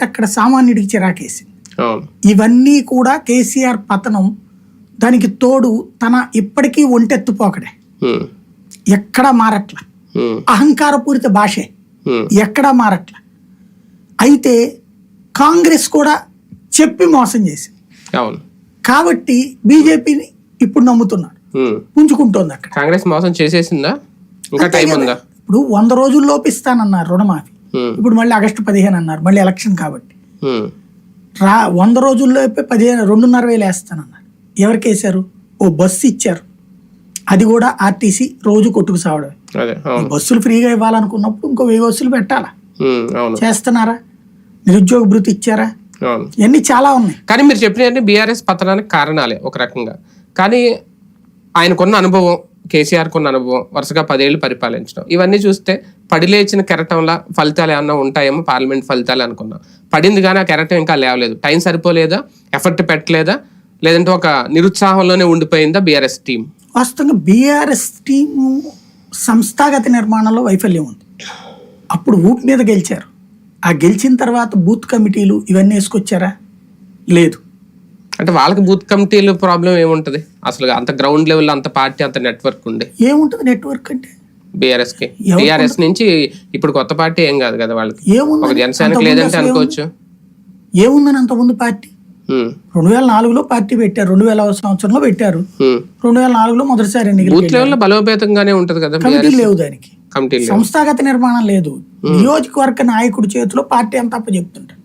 అక్కడ సామాన్యుడికి చిరాకేసింది. ఇవన్నీ కూడా కేసీఆర్ పతనం, దానికి తోడు తన ఇప్పటికీ ఒంటెత్తుపోకడే, ఎక్కడా మారట్ల, అహంకారపూరిత భాషే ఎక్కడా మారట్ల. అయితే కాంగ్రెస్ కూడా చెప్పి మోసం చేసింది కాబట్టి బీజేపీని ఇప్పుడు నమ్ముతున్నాడు, పుంజుకుంటోంది. అక్కడ కాంగ్రెస్ మోసం చేసేసిందా? ఇంకా టైం ఉందా? ఇప్పుడు 100 రోజుల్లోపు ఇస్తానన్నారు రుణమాఫీ, ఇప్పుడు మళ్ళీ ఆగస్టు 15 అన్నారు, మళ్ళీ ఎలక్షన్ కాబట్టి 100 రోజుల్లోపే 2,500 వేస్తానన్నారు. ఎవరికి వేశారు? ఓ బస్సు ఇచ్చారు, అది కూడా ఆర్టీసీ రోజు కొట్టుకు సావడమే. బస్సులు ఫ్రీగా ఇవ్వాలనుకున్నప్పుడు ఇంకో 1000 బస్సులు పెట్టాలా? చేస్తున్నారా? నిరుద్యోగ భృతి ఇచ్చారా? ఇవన్నీ చాలా ఉన్నాయి. కానీ మీరు చెప్పిన బీఆర్ఎస్ పతనానికి కారణాలే ఒక రకంగా. కానీ ఆయనకున్న అనుభవం, కేసీఆర్ కొన్న అనుభవం, వరుసగా 10 ఏళ్ళు పరిపాలించడం, ఇవన్నీ చూస్తే పడిలేచిన కెరటంలా ఫలితాలు ఏమన్నా ఉంటాయేమో, పార్లమెంట్ ఫలితాలు అనుకున్నాం. పడింది కానీ ఆ కెరటం ఇంకా లేవలేదు. టైం సరిపోలేదా? ఎఫర్ట్ పెట్టలేదా? లేదంటే ఒక నిరుత్సాహంలోనే ఉండిపోయిందా బీఆర్ఎస్ టీం? వాస్తవంగా బీఆర్ఎస్ టీము సంస్థాగత నిర్మాణంలో వైఫల్యం ఉంది. అప్పుడు ఊపి మీద గెలిచారు, ఆ గెలిచిన తర్వాత బూత్ కమిటీలు ఇవన్నీ వేసుకొచ్చారా? లేదు. అంటే వాళ్ళకి బూత్ కమిటీలు ప్రాబ్లం ఏముంటది అసలు? అంత గ్రౌండ్ లెవెల్, అంత పార్టీ, అంత నెట్వర్క్ ఉండే ఏముంటది నెట్వర్క్ అంటే బీఆర్ఎస్ కి? బీఆర్ఎస్ నుంచి ఇప్పుడు కొత్త పార్టీ ఏం కాదు కదా వాళ్ళకి. ఒక జనసేనకి లేదంటే అనుకోవచ్చు. ఏముందని అంతకుముందు పార్టీ 2004లో పార్టీ పెట్టారు, 2000 సంవత్సరంలో పెట్టారు, 2004లో మొదటిసారి బూత్ లెవెల్ బలోపేతంగానే ఉంటది కదా. కమిటీ లేవు, దానికి సంస్థాగత నిర్మాణం లేదు. నియోజకవర్గ నాయకుడి చేతిలో పార్టీ అంతా అప్పచెప్తుంటారు.